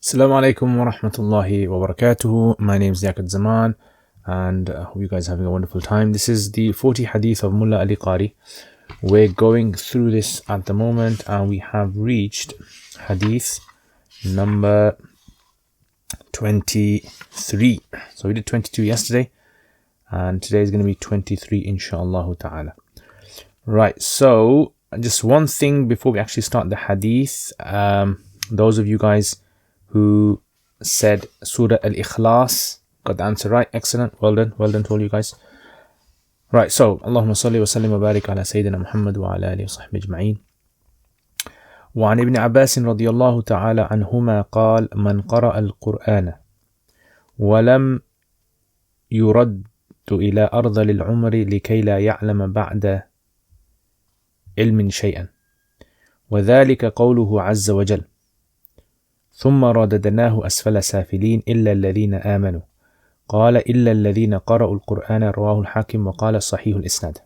Assalamu alaikum wa rahmatullahi wa barakatuhu. My name is Liaquat and I hope you guys are having a wonderful time. This is the 40 Hadith of Mulla Ali Qari. We're going through this at the moment and we have reached Hadith number 23. So we did 22 yesterday and today is going to be 23 inshallah ta'ala. Right, so just one thing before we actually start the Hadith. Those of you guys who said Surah Al-Ikhlas, got the answer right. Excellent. Well done to all you guys. Right, so Allahumma salli wa sallim wa barik ala Sayyidina Muhammad wa ala alihi wa sahbihi ajma'in. وعن ابن عباس رضي الله تعالى عنهما قال من قرأ القرآن ولم يرد إلى أرض العمر لكي لا يعلم بعد علم شيئا وذلك قوله عز وجل ثم رددناه أسفل سافلين إلا الذين آمنوا قال إلا الذين قرأوا القرآن رواه الحاكم وقال صحيح الإسناد.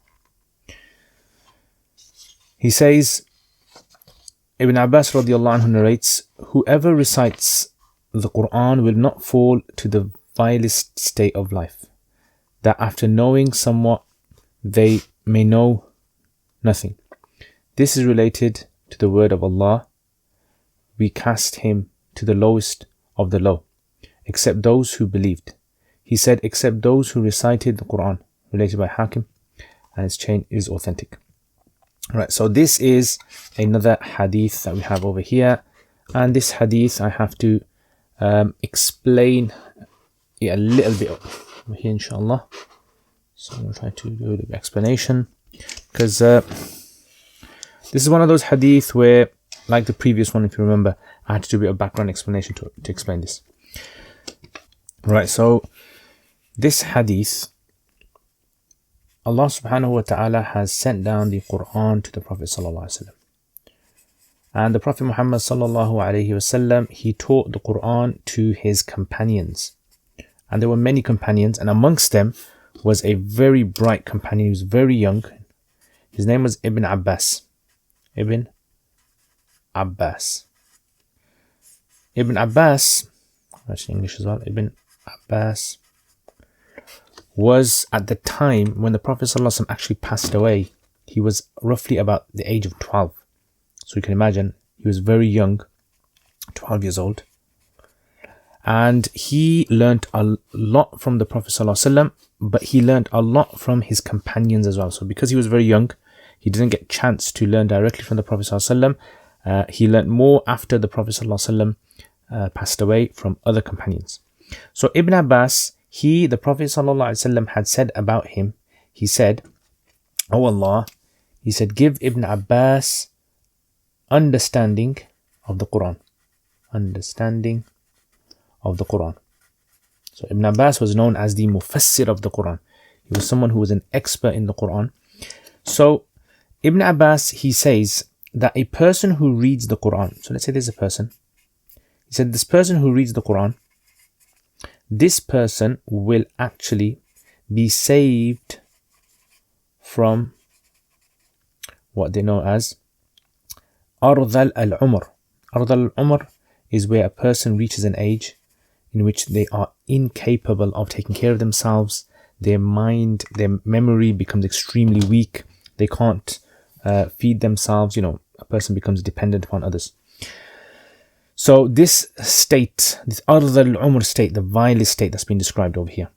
He says, Ibn Abbas radiallahu anhu narrates, whoever recites the Quran will not fall to the vilest state of life, that after knowing somewhat they may know nothing. This is related to the word of Allah, we cast him to the lowest of the low, except those who believed. He said, except those who recited the Quran, related by Hakim, and its chain is authentic. Right, so this is another hadith that we have over here, and this hadith I have to explain it a little bit over here, inshallah. So I'm going to try to do the explanation, because this is one of those hadith where, like the previous one, if you remember, I had to do a bit of background explanation to explain this. Right, so this hadith, Allah subhanahu wa ta'ala has sent down the Quran to the Prophet sallallahu alaihi wasallam. And the Prophet Muhammad sallallahu alaihi wasallam, he taught the Quran to his companions. And there were many companions, and amongst them was a very bright companion. He was very young. His name was Ibn Abbas. Ibn Abbas, actually English as well. Ibn Abbas was, at the time when the Prophet ﷺ actually passed away, he was roughly about the age of 12. So you can imagine, he was very young, 12 years old. And he learnt a lot from the Prophet ﷺ, but he learnt a lot from his companions as well. So because he was very young, he didn't get a chance to learn directly from the Prophet ﷺ. He learnt more after the Prophet ﷺ passed away from other companions. So Ibn Abbas, the Prophet ﷺ had said about him, he said, "Oh Allah," he said, "give Ibn Abbas understanding of the Quran." Understanding of the Quran. So Ibn Abbas was known as the Mufassir of the Quran. He was someone who was an expert in the Quran. So Ibn Abbas, he says that a person who reads the Quran, so let's say there's a person, he said this person who reads the Quran, this person will actually be saved from what they know as Ardhal al-Umr. Ardhal al-Umr is where a person reaches an age in which they are incapable of taking care of themselves. Their mind, their memory becomes extremely weak. They can't feed themselves. A person becomes dependent upon others. So this state, this Ardhal al-Umr state, the vilest state that's been described over here,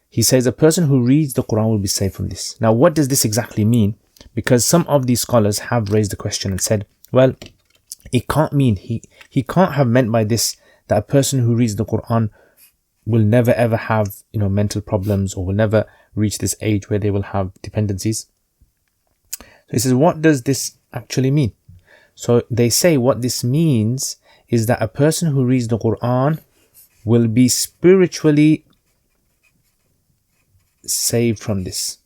he says a person who reads the Quran will be saved from this. Now, what does this exactly mean? Because some of these scholars have raised the question and said, well, it can't mean, he can't have meant by this that a person who reads the Quran will never ever have mental problems, or will never reach this age where they will have dependencies. So he says, what does this actually mean? So they say what this means is that a person who reads the Quran will be spiritually saved from this.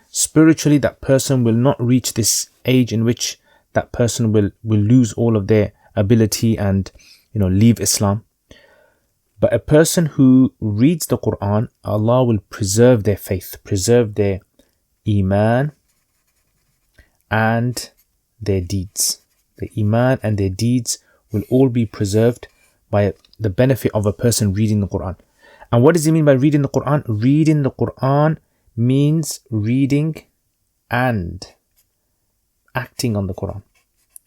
Spiritually, that person will not reach this age in which that person will lose all of their ability and leave Islam. But a person who reads the Quran, Allah will preserve their faith, preserve their iman and their deeds. The iman and their deeds will all be preserved by the benefit of a person reading the Quran. And what does he mean by reading the Quran? Reading the Quran means reading and acting on the Quran.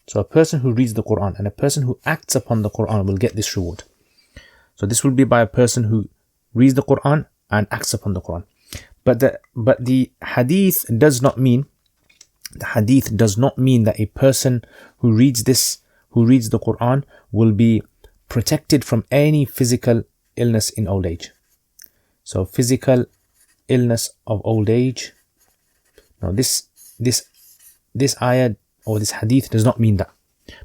So a person who reads the Quran and a person who acts upon the Quran will get this reward. So this will be by a person who reads the Quran and acts upon the Quran. But the hadith does not mean that a person who reads the Quran will be protected from any physical illness in old age. So physical illness of old age. Now this ayah or this hadith does not mean that.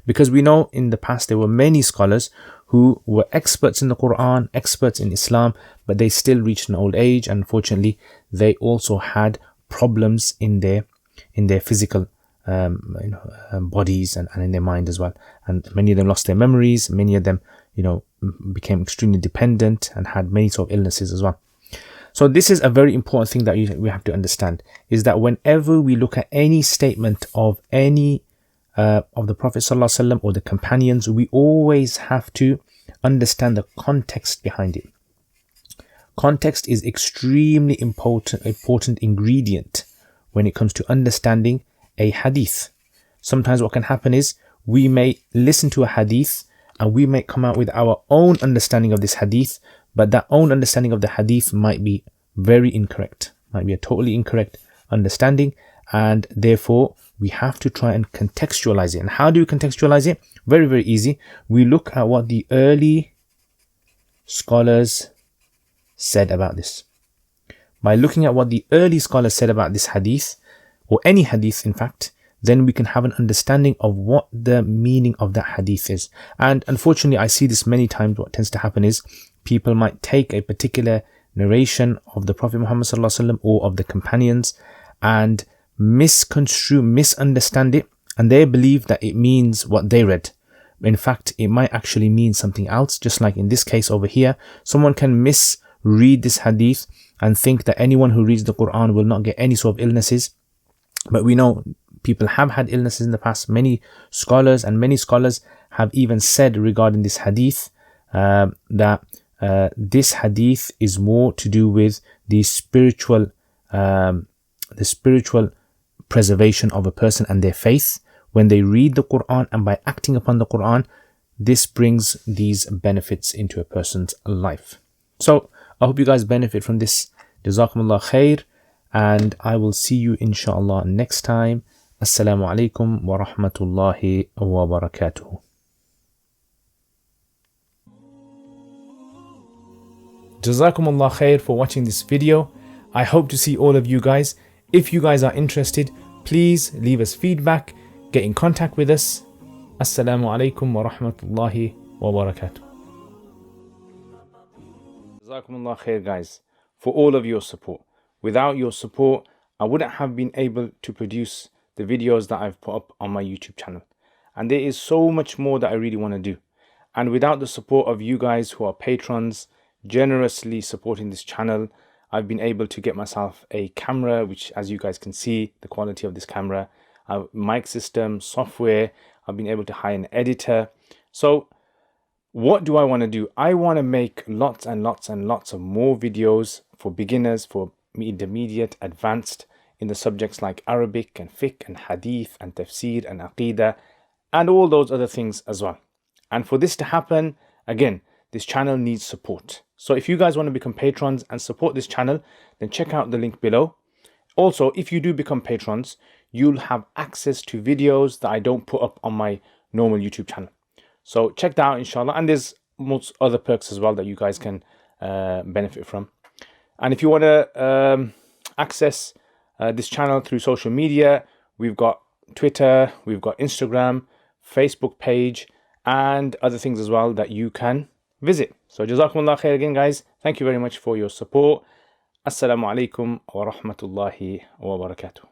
Because we know in the past there were many scholars who were experts in the Quran, experts in Islam, but they still reached an old age, and unfortunately they also had problems in their physical bodies and in their mind as well. And many of them lost their memories, many of them became extremely dependent and had many sort of illnesses as well. So this is a very important thing that we have to understand, is that whenever we look at any statement of any of the Prophet ﷺ or the companions, we always have to understand the context behind it. Context is extremely important ingredient when it comes to understanding a hadith. Sometimes what can happen is we may listen to a hadith and we may come out with our own understanding of this hadith, but that own understanding of the hadith might be very incorrect, might be a totally incorrect understanding, and therefore we have to try and contextualize it. And how do we contextualize it? Very, very easy. We look at what the early scholars said about this. By looking at what the early scholars said about this hadith, or any hadith in fact, then we can have an understanding of what the meaning of that hadith is. And unfortunately, I see this many times. What tends to happen is people might take a particular narration of the Prophet Muhammad ﷺ or of the companions and misunderstand it, and they believe that it means what they read. In fact, it might actually mean something else. Just like in this case over here, someone can misread this hadith and think that anyone who reads the Quran will not get any sort of illnesses. But we know people have had illnesses in the past. Many scholars have even said regarding this hadith that this hadith is more to do with the spiritual preservation of a person and their faith when they read the Quran, and by acting upon the Quran, this brings these benefits into a person's life. So I hope you guys benefit from this. Jazakumullah khair, and I will see you inshallah next time. Assalamu alaikum wa rahmatullahi wa barakatuh. Jazakumullah khair for watching this video. I hope to see all of you guys. If you guys are interested, please leave us feedback, get in contact with us. Assalamu alaikum wa rahmatullahi wa barakatuh. Jazakumullah khair guys, for all of your support. Without your support, I wouldn't have been able to produce the videos that I've put up on my YouTube channel. And there is so much more that I really want to do. And without the support of you guys who are patrons, generously supporting this channel, I've been able to get myself a camera, which as you guys can see, the quality of this camera, mic system, software. I've been able to hire an editor. So what do I want to do? I want to make lots and lots and lots of more videos for beginners, for intermediate, advanced, in the subjects like Arabic and fiqh and hadith and tafsir and aqidah and all those other things as well. And for this to happen, again, this channel needs support. So if you guys want to become patrons and support this channel, then check out the link below. Also, if you do become patrons, you'll have access to videos that I don't put up on my normal YouTube channel. So check that out, inshallah. And there's most other perks as well that you guys can benefit from. And if you want to access this channel through social media, we've got Twitter, we've got Instagram, Facebook page, and other things as well that you can visit. So Jazakumullah khair again guys. Thank you very much for your support. Assalamu alaikum wa rahmatullahi wa barakatuh.